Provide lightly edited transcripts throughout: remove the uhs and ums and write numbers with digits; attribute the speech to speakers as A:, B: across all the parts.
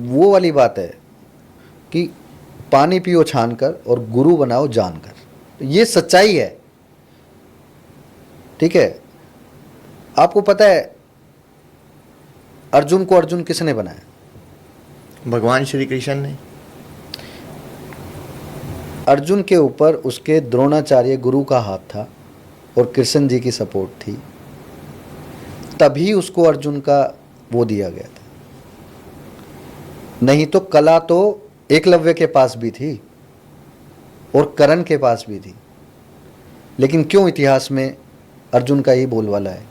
A: वो वाली बात है कि पानी पियो छान कर और गुरु बनाओ जानकर, तो ये सच्चाई है। ठीक है, आपको पता है अर्जुन को अर्जुन किसने बनाया?
B: भगवान श्री कृष्ण ने।
A: अर्जुन के ऊपर उसके द्रोणाचार्य गुरु का हाथ था और कृष्ण जी की सपोर्ट थी, तभी उसको अर्जुन का वो दिया गया था। नहीं तो कला तो एकलव्य के पास भी थी और करण के पास भी थी, लेकिन क्यों इतिहास में अर्जुन का ही बोलबाला है?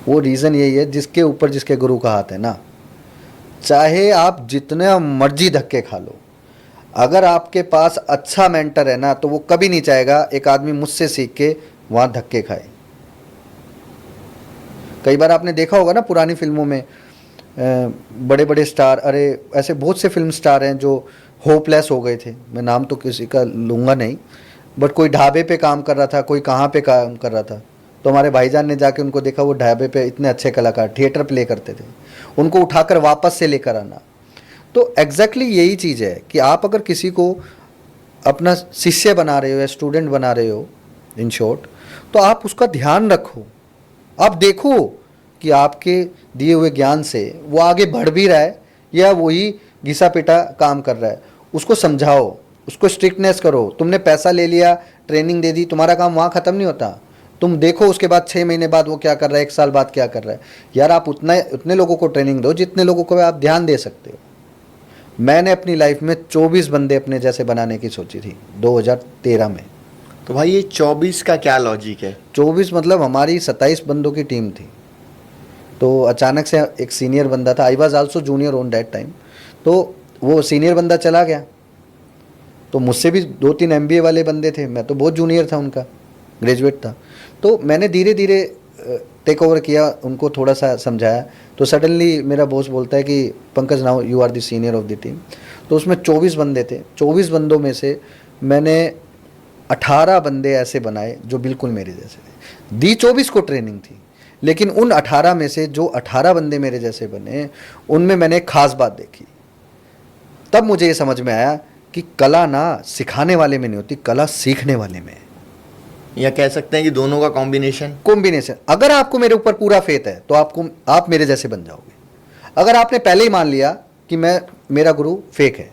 A: वो रीज़न यही है, जिसके ऊपर जिसके गुरु का हाथ है ना, चाहे आप जितने मर्जी धक्के खा लो, अगर आपके पास अच्छा मेंटर है ना, तो वो कभी नहीं चाहेगा एक आदमी मुझसे सीख के वहाँ धक्के खाए। कई बार आपने देखा होगा ना पुरानी फिल्मों में बड़े बड़े स्टार, अरे ऐसे बहुत से फिल्म स्टार हैं जो होपलेस हो गए थे, मैं नाम तो किसी का लूँगा नहीं, बट कोई ढाबे पे काम कर रहा था, कोई कहाँ पे काम कर रहा था, तो हमारे भाईजान ने जाके उनको देखा, वो ढाबे पे इतने अच्छे कलाकार थिएटर प्ले करते थे, उनको उठाकर वापस से लेकर आना। तो एग्जैक्टली यही चीज़ है कि आप अगर किसी को अपना शिष्य बना रहे हो या स्टूडेंट बना रहे हो, इन शॉर्ट, तो आप उसका ध्यान रखो, आप देखो कि आपके दिए हुए ज्ञान से वो आगे बढ़ भी रहा है या वही घिसा पिटा काम कर रहा है। उसको समझाओ, उसको स्ट्रिक्टनेस करो। तुमने पैसा ले लिया, ट्रेनिंग दे दी, तुम्हारा काम वहाँ ख़त्म नहीं होता। तुम देखो उसके बाद 6 महीने बाद वो क्या कर रहा है, 1 साल बाद क्या कर रहा है। यार आप उतने लोगों को ट्रेनिंग दो जितने लोगों को आप ध्यान दे सकते हो। मैंने अपनी लाइफ में 24 बंदे अपने जैसे बनाने की सोची थी 2013 में।
B: तो भाई ये 24 का क्या लॉजिक है?
A: 24 मतलब हमारी 27 बंदों की टीम थी, तो अचानक से एक सीनियर बंदा था, I was also junior on that time, तो वो सीनियर बंदा चला गया, तो मुझसे भी 2-3 MBA वाले बंदे थे, मैं तो बहुत जूनियर था, उनका ग्रेजुएट था। तो मैंने धीरे धीरे टेक ओवर किया, उनको थोड़ा सा समझाया, तो सडनली मेरा बॉस बोलता है कि Pankaj now you are the senior of the team. तो उसमें 24 बंदे थे, 24 बंदों में से मैंने 18 बंदे ऐसे बनाए जो बिल्कुल मेरे जैसे थे। दी 24 को ट्रेनिंग थी, लेकिन उन 18 में से जो 18 बंदे मेरे जैसे बने, उनमें मैंने एक खास बात देखी। तब मुझे ये समझ में आया कि कला ना सिखाने वाले में नहीं होती, कला सीखने वाले में है।
B: या कह सकते हैं कि दोनों का कॉम्बिनेशन।
A: अगर आपको मेरे ऊपर पूरा फेथ है तो आप मेरे जैसे बन जाओगे। अगर आपने पहले ही मान लिया कि मेरा गुरु फेक है,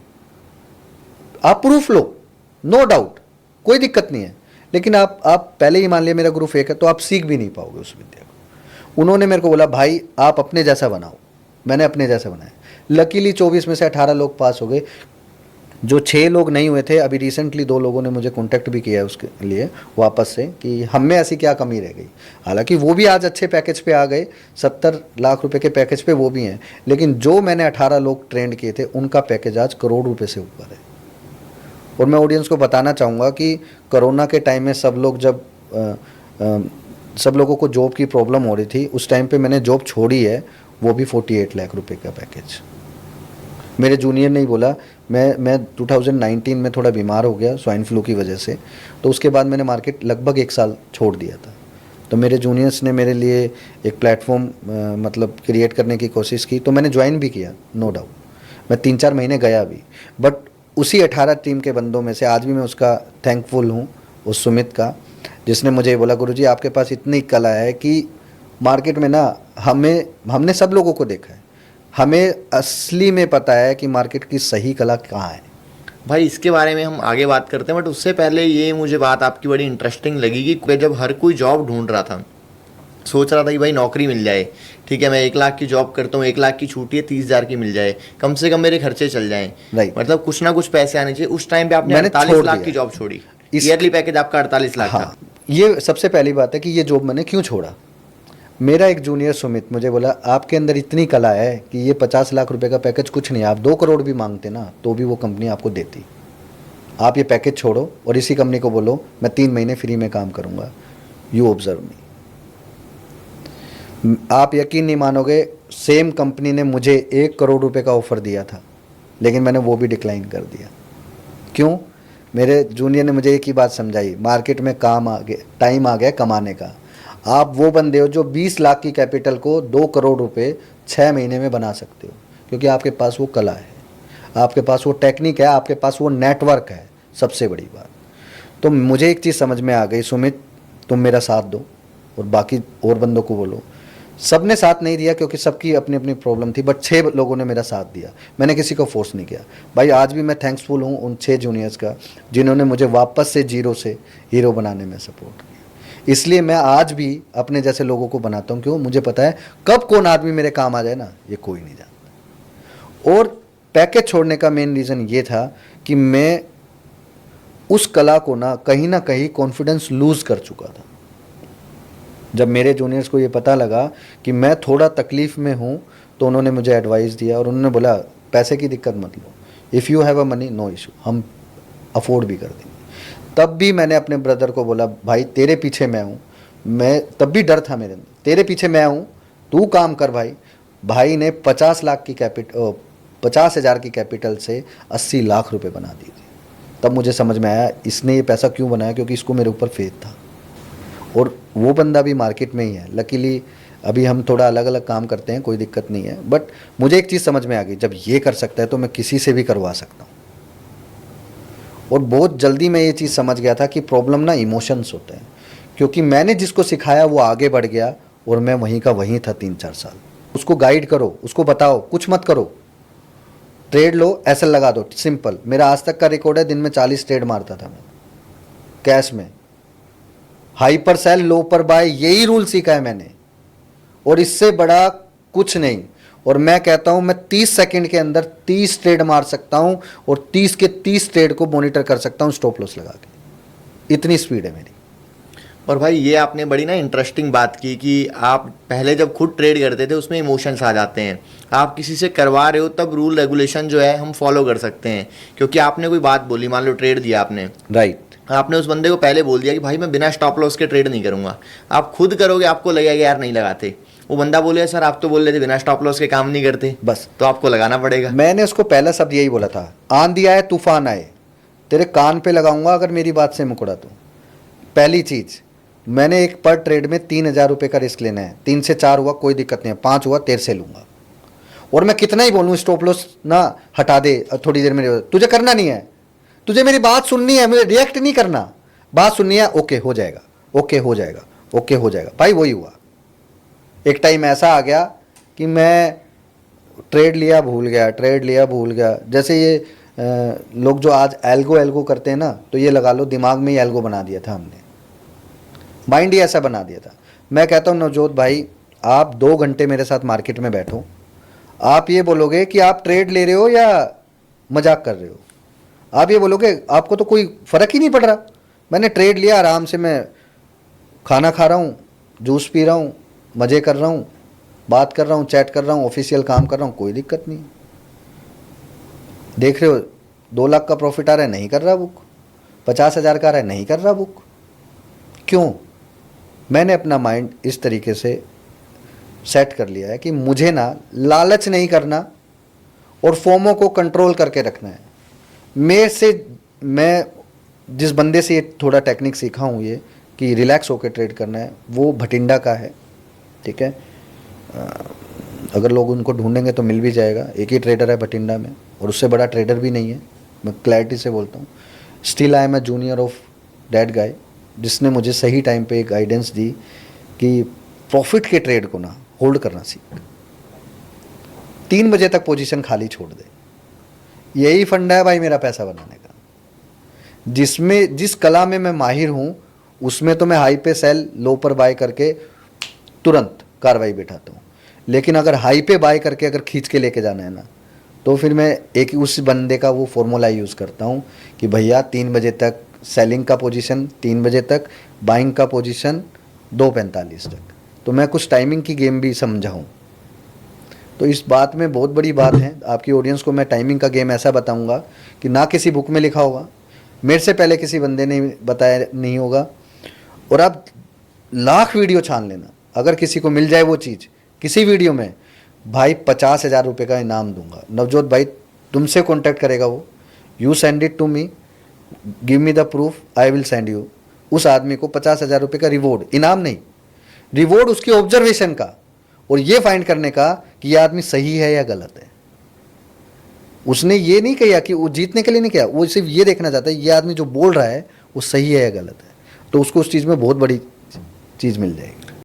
A: आप प्रूफ लो, नो डाउट, कोई दिक्कत नहीं है, लेकिन आप पहले ही मान लिया मेरा गुरु फेक है, तो आप सीख भी नहीं पाओगे उस विद्या को। उन्होंने मेरे को बोला भाई आप अपने जैसा बनाओ, मैंने अपने जैसा बनाया। लकीली 24 में से 18 लोग पास हो गए, जो 6 लोग नहीं हुए थे, अभी रिसेंटली 2 लोगों ने मुझे कांटेक्ट भी किया है उसके लिए वापस से कि हम में ऐसी क्या कमी रह गई। हालांकि वो भी आज अच्छे पैकेज पे आ गए, 70 लाख रुपए के पैकेज पे वो भी हैं, लेकिन जो मैंने 18 लोग ट्रेंड किए थे उनका पैकेज आज करोड़ रुपये से ऊपर है। और मैं ऑडियंस को बताना चाहूँगा कि कोरोना के टाइम में सब लोगों को जॉब की प्रॉब्लम हो रही थी, उस टाइम पे मैंने जॉब छोड़ी है, वो भी 48 लाख रुपए का पैकेज। मेरे जूनियर ने ही बोला, मैं 2019 में थोड़ा बीमार हो गया स्वाइन फ्लू की वजह से, तो उसके बाद मैंने मार्केट लगभग 1 साल छोड़ दिया था। तो मेरे जूनियर्स ने मेरे लिए एक प्लेटफॉर्म मतलब क्रिएट करने की कोशिश की, तो मैंने ज्वाइन भी किया, नो डाउट। मैं 3-4 महीने गया भी, बट उसी 18 टीम के बंदों में से आज भी मैं उसका थैंकफुल हूँ, उस सुमित का, जिसने मुझे बोला गुरुजी आपके पास इतनी कला है कि मार्केट में ना हमने सब लोगों को देखा है, हमें असली में पता है कि मार्केट की सही कला कहाँ है।
B: भाई इसके बारे में हम आगे बात करते हैं, बट उससे पहले ये मुझे बात आपकी बड़ी इंटरेस्टिंग लगी कि जब हर कोई जॉब ढूंढ रहा था, सोच रहा था कि भाई नौकरी मिल जाए, ठीक है मैं 1 लाख की जॉब करता हूँ, 1 लाख की छूटी है, 30,000 की मिल जाए, कम से कम मेरे खर्चे चल जाएं, मतलब कुछ ना कुछ पैसे आने चाहिए। उस टाइम पे आपने 48 लाख की जॉब छोड़ी, ईयरली पैकेज आपका 48 लाख था।
A: ये सबसे पहली बात है कि ये जॉब मैंने क्यों छोड़ा। मेरा एक जूनियर सुमित मुझे बोला आपके अंदर इतनी कला है कि ये 50 लाख रुपए का पैकेज कुछ नहीं, आप 2 करोड़ भी मांगते ना तो भी वो कंपनी आपको देती। आप ये पैकेज छोड़ो और इसी कंपनी को बोलो मैं 3 महीने फ्री में काम करूंगा, यू ऑब्जर्व मी। आप यकीन नहीं मानोगे, सेम कंपनी ने मुझे 1 करोड़ रुपए का ऑफर दिया था, लेकिन मैंने वो भी डिक्लाइन कर दिया। क्यों? मेरे जूनियर ने मुझे एक ही बात समझाई, मार्केट में काम आ गया, टाइम आ गया कमाने का। आप वो बंदे हो जो 20 लाख की कैपिटल को 2 करोड़ रुपए 6 महीने में बना सकते हो। क्योंकि आपके पास वो कला है, आपके पास वो टेक्निक है, आपके पास वो नेटवर्क है, सबसे बड़ी बात। तो मुझे एक चीज़ समझ में आ गई, सुमित तुम मेरा साथ दो और बाकी और बंदों को बोलो। सब ने साथ नहीं दिया क्योंकि सबकी अपनी अपनी प्रॉब्लम थी, बट 6 लोगों ने मेरा साथ दिया। मैंने किसी को फोर्स नहीं किया भाई। आज भी मैं थैंक्सफुल हूँ उन 6 जूनियर्स का जिन्होंने मुझे वापस से जीरो से हीरो बनाने में सपोर्ट किया। इसलिए मैं आज भी अपने जैसे लोगों को बनाता हूँ, क्यों? मुझे पता है कब कौन आदमी मेरे काम आ जाए ना, ये कोई नहीं जानता। और पैकेज छोड़ने का मेन रीज़न ये था कि मैं उस कला को ना कहीं कॉन्फिडेंस लूज़ कर चुका था। जब मेरे जूनियर्स को ये पता लगा कि मैं थोड़ा तकलीफ़ में हूँ, तो उन्होंने मुझे एडवाइस दिया और उन्होंने बोला पैसे की दिक्कत मत लो, if you have a money no issue, हम अफोर्ड भी कर देंगे। तब भी मैंने अपने ब्रदर को बोला भाई तेरे पीछे मैं हूँ, मैं तब भी डर था मेरे अंदर, तेरे पीछे मैं हूँ, तू काम कर भाई। भाई ने 50,000 की कैपिटल से 80 लाख रुपए बना दिए थे। तब मुझे समझ में आया इसने ये पैसा क्यों बनाया, क्योंकि इसको मेरे ऊपर फेथ था। और वो बंदा भी मार्केट में ही है। लकीली अभी हम थोड़ा अलग अलग काम करते हैं, कोई दिक्कत नहीं है, बट मुझे एक चीज़ समझ में आ गई, जब ये कर सकता है तो मैं किसी से भी करवा सकता हूँ। और बहुत जल्दी मैं ये चीज़ समझ गया था कि प्रॉब्लम ना इमोशंस होते हैं, क्योंकि मैंने जिसको सिखाया वो आगे बढ़ गया और मैं वहीं का वहीं था 3-4 साल। उसको गाइड करो, उसको बताओ, कुछ मत करो, ट्रेड लो, ऐसे लगा दो, सिंपल। मेरा आज तक का रिकॉर्ड है, दिन में 40 ट्रेड मारता था मैं कैश में। हाइपर सेल, लो पर बाय, यही रूल सीखा है मैंने, और इससे बड़ा कुछ नहीं। और मैं कहता हूं मैं 30 सेकंड के अंदर 30 ट्रेड मार सकता हूं और 30 के 30 ट्रेड को मॉनिटर कर सकता हूं स्टॉप लॉस लगा के। इतनी स्पीड है मेरी।
B: और भाई ये आपने बड़ी ना इंटरेस्टिंग बात की कि आप पहले जब खुद ट्रेड करते थे उसमें इमोशंस आ जाते हैं, आप किसी से करवा रहे हो तब रूल रेगुलेशन जो है हम फॉलो कर सकते हैं। क्योंकि आपने कोई बात बोली, मान लो ट्रेड दिया आपने,
A: राइट,
B: आपने उस बंदे को पहले बोल दिया कि भाई मैं बिना स्टॉप लॉस के ट्रेड नहीं करूंगा। आप खुद करोगे, आपको लगेगा यार नहीं लगाते। वो बंदा बोले सर आप तो बोल रहे थे बिना स्टॉप लॉस के काम नहीं करते,
A: बस
B: तो आपको लगाना पड़ेगा।
A: मैंने उसको पहला शब्द यही बोला था, आंधी आए तूफान आए तेरे कान पे लगाऊंगा अगर मेरी बात से मुकरा तो। पहली चीज़, मैंने एक पर ट्रेड में 3,000 रुपये का रिस्क लेना है। 3 से 4 हुआ कोई दिक्कत नहीं है, 5 हुआ तेरे से लूँगा। और मैं कितना ही बोलूँ स्टॉप लॉस ना हटा दे थोड़ी देर में, तुझे करना नहीं है, तुझे मेरी बात सुननी है, मुझे रिएक्ट नहीं करना, बात सुननी है। ओके हो जाएगा, ओके हो जाएगा, ओके हो जाएगा। भाई वही हुआ। एक टाइम ऐसा आ गया कि मैं ट्रेड लिया भूल गया, ट्रेड लिया भूल गया। जैसे ये लोग जो आज एल्गो करते हैं ना, तो ये लगा लो दिमाग में ही एल्गो बना दिया था हमने, माइंड ही ऐसा बना दिया था। मैं कहता हूँ नवजोत भाई, आप 2 घंटे मेरे साथ मार्केट में बैठो, आप ये बोलोगे कि आप ट्रेड ले रहे हो या मजाक कर रहे हो। आप ये बोलोगे, आपको तो कोई फ़र्क ही नहीं पड़ रहा। मैंने ट्रेड लिया, आराम से मैं खाना खा रहा हूँ, जूस पी रहा हूँ, मज़े कर रहा हूँ, बात कर रहा हूँ, चैट कर रहा हूँ, ऑफिशियल काम कर रहा हूँ, कोई दिक्कत नहीं। देख रहे हो 2 लाख का प्रॉफिट आ रहा है, नहीं कर रहा बुक। 50,000 का आ रहा है, नहीं कर रहा बुक। क्यों? मैंने अपना माइंड इस तरीके से सेट कर लिया है कि मुझे ना लालच नहीं करना और फोमो को कंट्रोल करके रखना है। मैं जिस बंदे से ये थोड़ा टेक्निक सीखा हूँ, ये कि रिलैक्स होकर ट्रेड करना है, वो भटिंडा का है, ठीक है। अगर लोग उनको ढूंढेंगे तो मिल भी जाएगा। एक ही ट्रेडर है भटिंडा में और उससे बड़ा ट्रेडर भी नहीं है, मैं क्लैरिटी से बोलता हूँ। Still I am a junior of that guy, जिसने मुझे सही टाइम पे गाइडेंस दी कि प्रॉफिट के ट्रेड को ना होल्ड करना सीख, 3 बजे तक पोजीशन खाली छोड़ दे। यही फंडा है भाई मेरा पैसा बनाने का। जिस कला में मैं माहिर हूँ उसमें तो मैं हाई पे सेल, लो पर बाय करके तुरंत कार्रवाई बैठाता हूँ। लेकिन अगर हाई पे बाय करके अगर खींच के लेके जाना है ना, तो फिर मैं एक उस बंदे का वो फॉर्मूला यूज़ करता हूँ कि भैया 3 बजे तक सेलिंग का पोजीशन, 3 बजे तक बाइंग का पोजीशन, 2:45 तक। तो मैं कुछ टाइमिंग की गेम भी समझाऊँ। तो इस बात में बहुत बड़ी बात है, आपकी ऑडियंस को मैं टाइमिंग का गेम ऐसा बताऊँगा कि ना किसी बुक में लिखा होगा, मेरे से पहले किसी बंदे ने बताया नहीं होगा। और आप लाख वीडियो छान लेना, अगर किसी को मिल जाए वो चीज़ किसी वीडियो में, भाई 50,000 रुपये का इनाम दूंगा। नवजोत भाई तुमसे कॉन्टैक्ट करेगा वो, you send it to me, give me the proof, I will send you. उस आदमी को 50,000 रुपये का रिवॉर्ड, इनाम नहीं, रिवॉर्ड उसकी ऑब्जर्वेशन का, और ये फाइंड करने का कि यह आदमी सही है या गलत है। उसने ये नहीं किया कि वो जीतने के लिए नहीं किया, वो सिर्फ ये देखना चाहता है ये आदमी जो बोल रहा है वो सही है या गलत है, तो उसको उस चीज़ में बहुत बड़ी चीज़ मिल जाएगी।